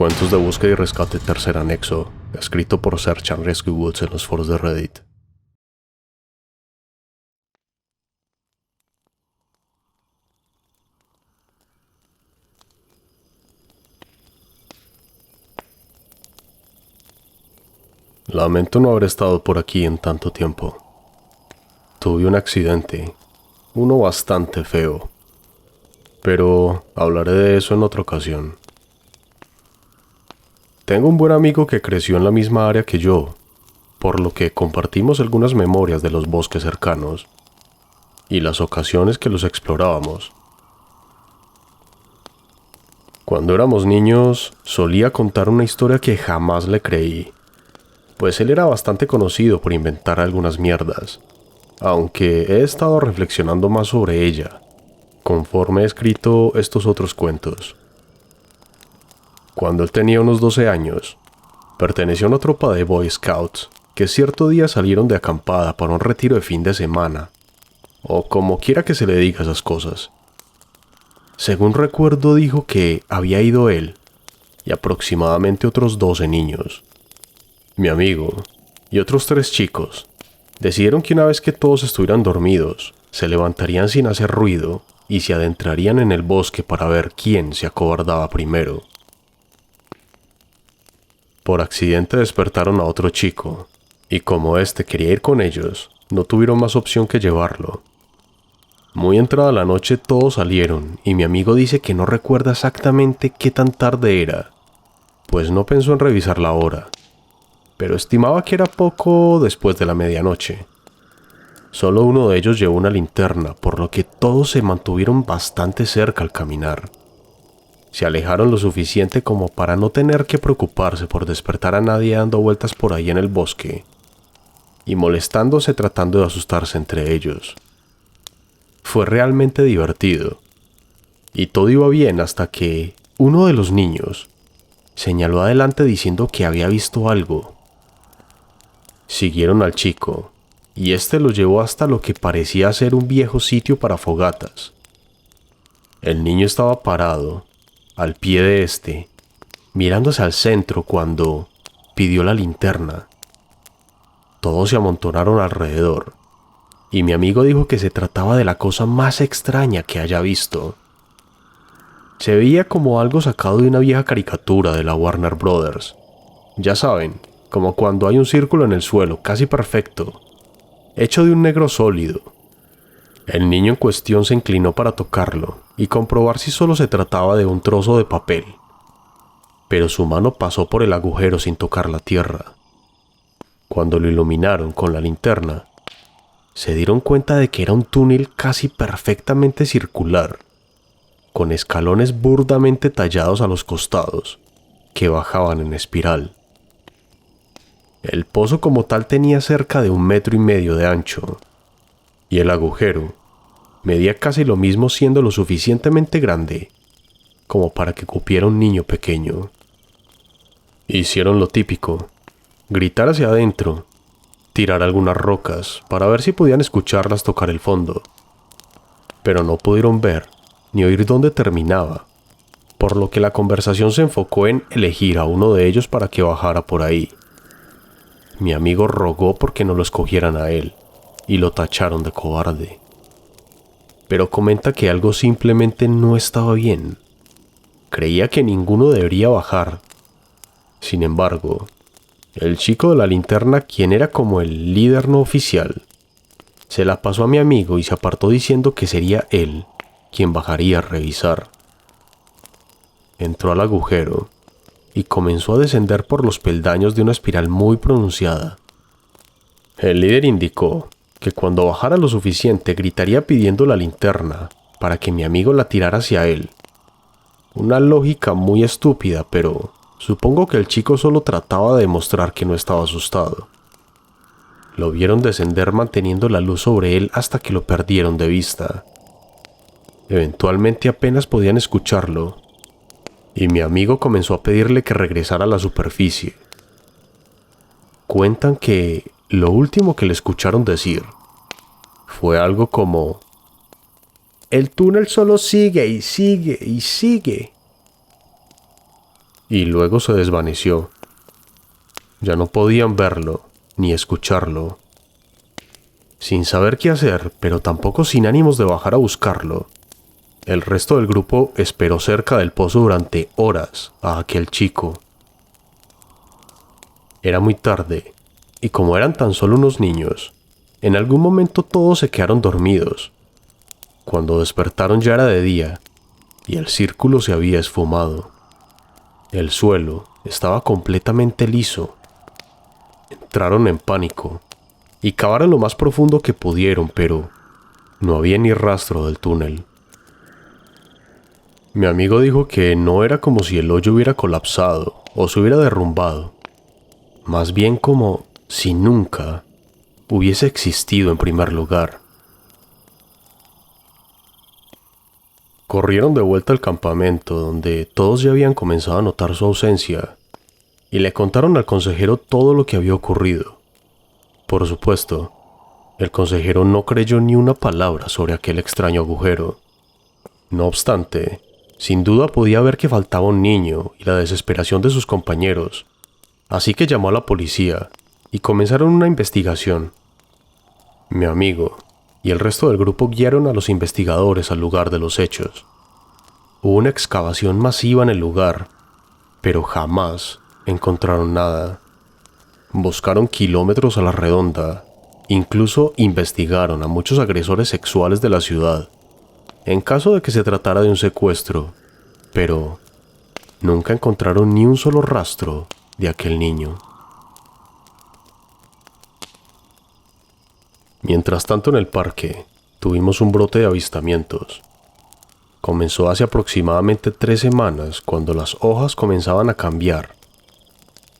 Cuentos de búsqueda y rescate tercer anexo, escrito por Search and Rescue Woods en los foros de Reddit. Lamento no haber estado por aquí en tanto tiempo. Tuve un accidente, uno bastante feo, pero hablaré de eso en otra ocasión. Tengo un buen amigo que creció en la misma área que yo, por lo que compartimos algunas memorias de los bosques cercanos y las ocasiones que los explorábamos. Cuando éramos niños, solía contar una historia que jamás le creí, pues él era bastante conocido por inventar algunas mierdas, aunque he estado reflexionando más sobre ella, conforme he escrito estos otros cuentos. Cuando él tenía unos 12 años, perteneció a una tropa de Boy Scouts que cierto día salieron de acampada para un retiro de fin de semana, o como quiera que se le diga esas cosas. Según recuerdo, dijo que había ido él y aproximadamente otros 12 niños. Mi amigo y otros 3 chicos decidieron que una vez que todos estuvieran dormidos, se levantarían sin hacer ruido y se adentrarían en el bosque para ver quién se acobardaba primero. Por accidente despertaron a otro chico, y como éste quería ir con ellos, no tuvieron más opción que llevarlo. Muy entrada la noche todos salieron, y mi amigo dice que no recuerda exactamente qué tan tarde era, pues no pensó en revisar la hora, pero estimaba que era poco después de la medianoche. Solo uno de ellos llevó una linterna, por lo que todos se mantuvieron bastante cerca al caminar. Se alejaron lo suficiente como para no tener que preocuparse por despertar a nadie dando vueltas por ahí en el bosque y molestándose tratando de asustarse entre ellos. Fue realmente divertido, y todo iba bien hasta que uno de los niños señaló adelante diciendo que había visto algo. Siguieron al chico, y este lo llevó hasta lo que parecía ser un viejo sitio para fogatas. El niño estaba parado al pie de este, mirándose al centro cuando pidió la linterna. Todos se amontonaron alrededor, y mi amigo dijo que se trataba de la cosa más extraña que haya visto. Se veía como algo sacado de una vieja caricatura de la Warner Brothers. Ya saben, como cuando hay un círculo en el suelo casi perfecto, hecho de un negro sólido. El niño en cuestión se inclinó para tocarlo y comprobar si solo se trataba de un trozo de papel, pero su mano pasó por el agujero sin tocar la tierra. Cuando lo iluminaron con la linterna, se dieron cuenta de que era un túnel casi perfectamente circular, con escalones burdamente tallados a los costados, que bajaban en espiral. El pozo como tal tenía cerca de 1,5 metros de ancho, y el agujero medía casi lo mismo, siendo lo suficientemente grande como para que cupiera un niño pequeño. Hicieron lo típico: gritar hacia adentro, tirar algunas rocas para ver si podían escucharlas tocar el fondo, pero no pudieron ver ni oír dónde terminaba, por lo que la conversación se enfocó en elegir a uno de ellos para que bajara por ahí. Mi amigo rogó porque no lo escogieran a él, y lo tacharon de cobarde. Pero comenta que algo simplemente no estaba bien. Creía que ninguno debería bajar. Sin embargo, el chico de la linterna, quien era como el líder no oficial, se la pasó a mi amigo y se apartó diciendo que sería él quien bajaría a revisar. Entró al agujero y comenzó a descender por los peldaños de una espiral muy pronunciada. El líder indicó que cuando bajara lo suficiente gritaría pidiendo la linterna para que mi amigo la tirara hacia él. Una lógica muy estúpida, pero supongo que el chico solo trataba de demostrar que no estaba asustado. Lo vieron descender manteniendo la luz sobre él hasta que lo perdieron de vista. Eventualmente apenas podían escucharlo, y mi amigo comenzó a pedirle que regresara a la superficie. Cuentan que lo último que le escucharon decir fue algo como: el túnel solo sigue y sigue y sigue. y luego se desvaneció. Ya no podían verlo ni escucharlo. Sin saber qué hacer, pero tampoco sin ánimos de bajar a buscarlo, el resto del grupo esperó cerca del pozo durante horas a aquel chico. Era muy tarde, y como eran tan solo unos niños, en algún momento todos se quedaron dormidos. Cuando despertaron ya era de día, y el círculo se había esfumado. El suelo estaba completamente liso. Entraron en pánico y cavaron lo más profundo que pudieron, pero no había ni rastro del túnel. Mi amigo dijo que no era como si el hoyo hubiera colapsado o se hubiera derrumbado, más bien como si nunca hubiese existido en primer lugar. Corrieron de vuelta al campamento, donde todos ya habían comenzado a notar su ausencia, y le contaron al consejero todo lo que había ocurrido. Por supuesto, el consejero no creyó ni una palabra sobre aquel extraño agujero. No obstante, sin duda podía ver que faltaba un niño y la desesperación de sus compañeros, así que llamó a la policía y comenzaron una investigación. Mi amigo y el resto del grupo guiaron a los investigadores al lugar de los hechos. Hubo una excavación masiva en el lugar, pero jamás encontraron nada. Buscaron kilómetros a la redonda, incluso investigaron a muchos agresores sexuales de la ciudad, en caso de que se tratara de un secuestro, pero nunca encontraron ni un solo rastro de aquel niño. Mientras tanto, en el parque tuvimos un brote de avistamientos. Comenzó hace aproximadamente 3 semanas, cuando las hojas comenzaban a cambiar.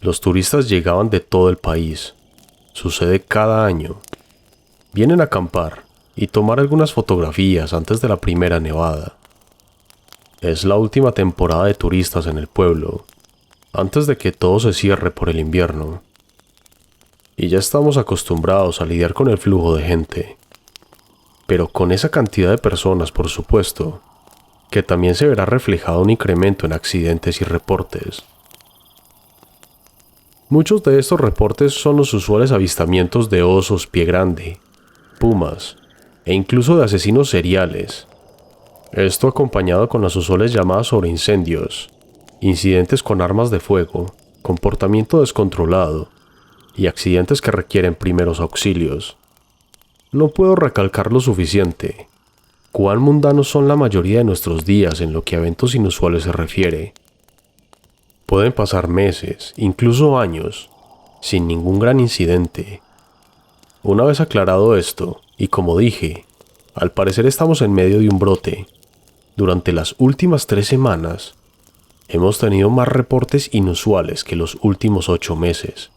Los turistas llegaban de todo el país. Sucede cada año. Vienen a acampar y tomar algunas fotografías antes de la primera nevada. Es la última temporada de turistas en el pueblo, antes de que todo se cierre por el invierno. Y ya estamos acostumbrados a lidiar con el flujo de gente. Pero con esa cantidad de personas, por supuesto, que también se verá reflejado un incremento en accidentes y reportes. Muchos de estos reportes son los usuales avistamientos de osos pie grande, pumas e incluso de asesinos seriales. Esto acompañado con las usuales llamadas sobre incendios, incidentes con armas de fuego, comportamiento descontrolado y accidentes que requieren primeros auxilios. No puedo recalcar lo suficiente cuán mundanos son la mayoría de nuestros días en lo que a eventos inusuales se refiere. Pueden pasar meses, incluso años, sin ningún gran incidente. Una vez aclarado esto, y como dije, al parecer estamos en medio de un brote. Durante las últimas 3 semanas, hemos tenido más reportes inusuales que los últimos 8 meses.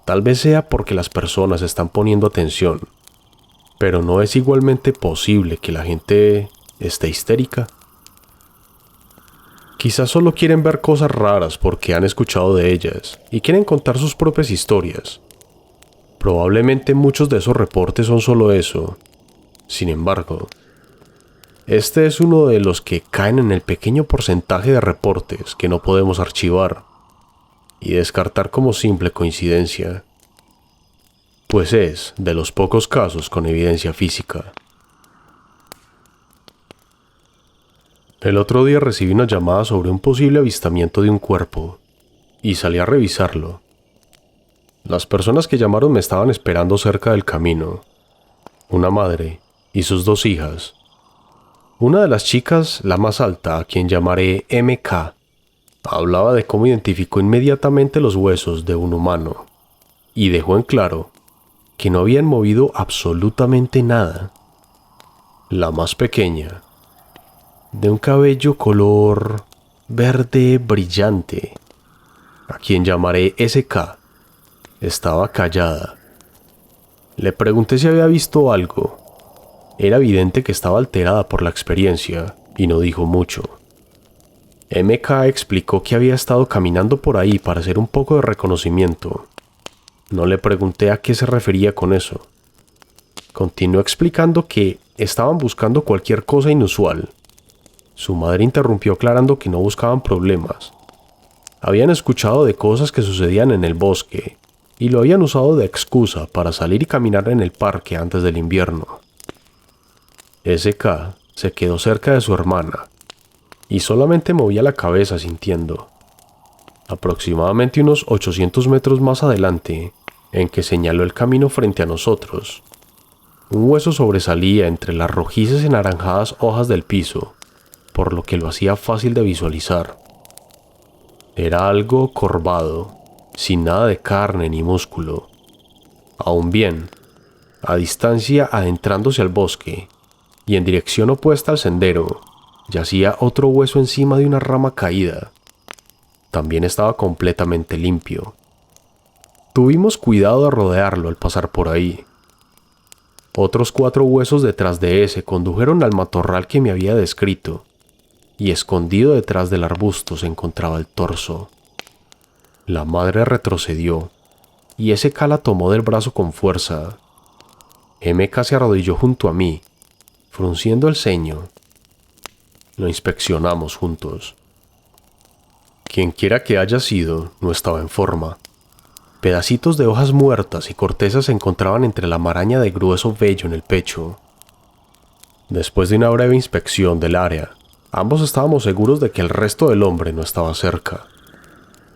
Tal vez sea porque las personas están poniendo atención, pero ¿no es igualmente posible que la gente esté histérica? Quizás solo quieren ver cosas raras porque han escuchado de ellas y quieren contar sus propias historias. Probablemente muchos de esos reportes son solo eso. Sin embargo, este es uno de los que caen en el pequeño porcentaje de reportes que no podemos archivar y descartar como simple coincidencia, pues es de los pocos casos con evidencia física. El otro día recibí una llamada sobre un posible avistamiento de un cuerpo y salí a revisarlo. Las personas que llamaron me estaban esperando cerca del camino, una madre y sus 2 hijas. Una de las chicas, la más alta, a quien llamaré MK, hablaba de cómo identificó inmediatamente los huesos de un humano y dejó en claro que no habían movido absolutamente nada. La más pequeña, de un cabello color verde brillante, a quien llamaré SK, estaba callada. Le pregunté si había visto algo. Era evidente que estaba alterada por la experiencia y no dijo mucho. MK explicó que había estado caminando por ahí para hacer un poco de reconocimiento. No le pregunté a qué se refería con eso. Continuó explicando que estaban buscando cualquier cosa inusual. Su madre interrumpió aclarando que no buscaban problemas, Habían escuchado de cosas que sucedían en el bosque y lo habían usado de excusa para salir y caminar en el parque antes del invierno. SK se quedó cerca de su hermana y solamente movía la cabeza sintiendo. Aproximadamente unos 800 metros más adelante, en que señaló el camino frente a nosotros, un hueso sobresalía entre las rojizas y anaranjadas hojas del piso, por lo que lo hacía fácil de visualizar. Era algo corvado, sin nada de carne ni músculo. Aún bien, a distancia adentrándose al bosque, y en dirección opuesta al sendero, yacía otro hueso encima de una rama caída. También estaba completamente limpio. Tuvimos cuidado de rodearlo al pasar por ahí. Otros 4 huesos detrás de ese condujeron al matorral que me había descrito, y escondido detrás del arbusto se encontraba el torso. La madre retrocedió, y SK la tomó del brazo con fuerza. MK se arrodilló junto a mí, frunciendo el ceño. Lo inspeccionamos juntos. Quienquiera que haya sido, no estaba en forma. Pedacitos de hojas muertas y cortezas se encontraban entre la maraña de grueso vello en el pecho. Después de una breve inspección del área, ambos estábamos seguros de que el resto del hombre no estaba cerca.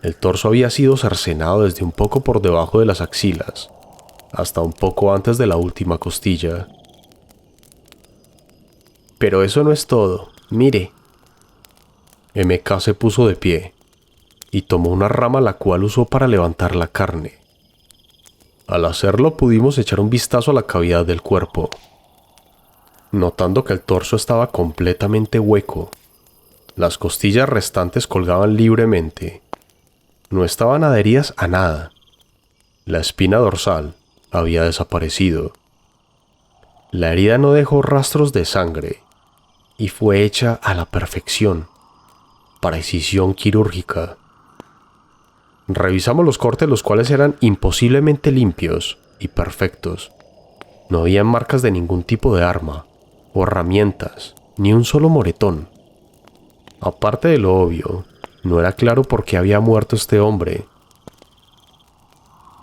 El torso había sido cercenado desde un poco por debajo de las axilas, hasta un poco antes de la última costilla. Pero eso no es todo, mire. MK se puso de pie y tomó una rama la cual usó para levantar la carne. Al hacerlo pudimos echar un vistazo a la cavidad del cuerpo, notando que el torso estaba completamente hueco. Las costillas restantes colgaban libremente. No estaban adheridas a nada. La espina dorsal había desaparecido. La herida no dejó rastros de sangre y fue hecha a la perfección. Precisión quirúrgica. Revisamos los cortes, los cuales eran imposiblemente limpios y perfectos. No había marcas de ningún tipo de arma o herramientas, ni un solo moretón. Aparte de lo obvio, no era claro por qué había muerto este hombre.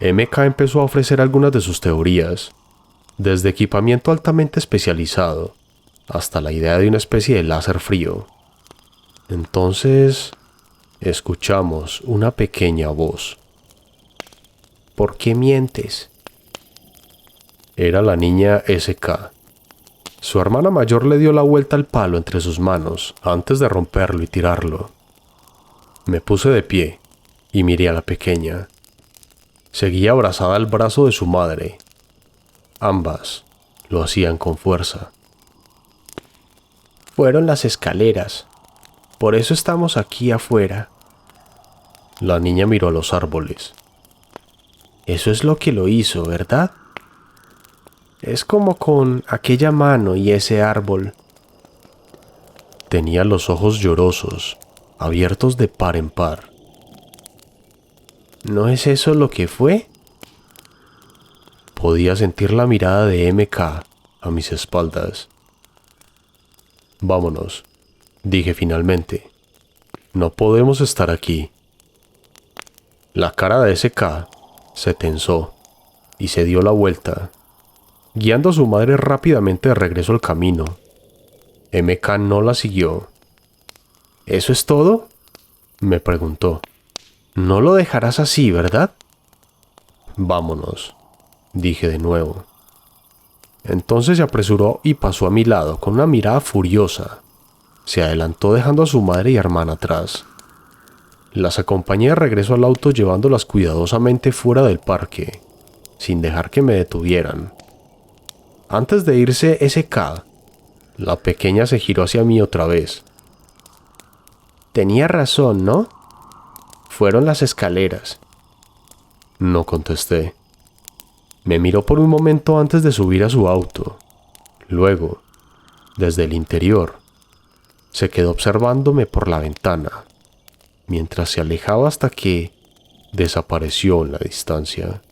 MK empezó a ofrecer algunas de sus teorías, desde equipamiento altamente especializado hasta la idea de una especie de láser frío. Entonces, escuchamos una pequeña voz. ¿Por qué mientes? Era la niña SK. Su hermana mayor le dio la vuelta al palo entre sus manos antes de romperlo y tirarlo. Me puse de pie y miré a la pequeña. Seguía abrazada al brazo de su madre. Ambas lo hacían con fuerza. Fueron las escaleras. Por eso estamos aquí afuera. La niña miró a los árboles. Eso es lo que lo hizo, ¿verdad? Es como con aquella mano y ese árbol. Tenía los ojos llorosos, abiertos de par en par. ¿No es eso lo que fue? Podía sentir la mirada de MK a mis espaldas. Vámonos, dije finalmente. No podemos estar aquí. La cara de SK se tensó y se dio la vuelta, guiando a su madre rápidamente de regreso al camino. MK no la siguió. ¿Eso es todo?, me preguntó. No lo dejarás así, ¿verdad? Vámonos, dije de nuevo. Entonces se apresuró y pasó a mi lado con una mirada furiosa. Se adelantó dejando a su madre y hermana atrás. Las acompañé de regreso al auto llevándolas cuidadosamente fuera del parque, sin dejar que me detuvieran. Antes de irse SK, la pequeña se giró hacia mí otra vez. Tenía razón, ¿no? Fueron las escaleras. No contesté. Me miró por un momento antes de subir a su auto. Luego, desde el interior, se quedó observándome por la ventana, mientras se alejaba hasta que desapareció en la distancia.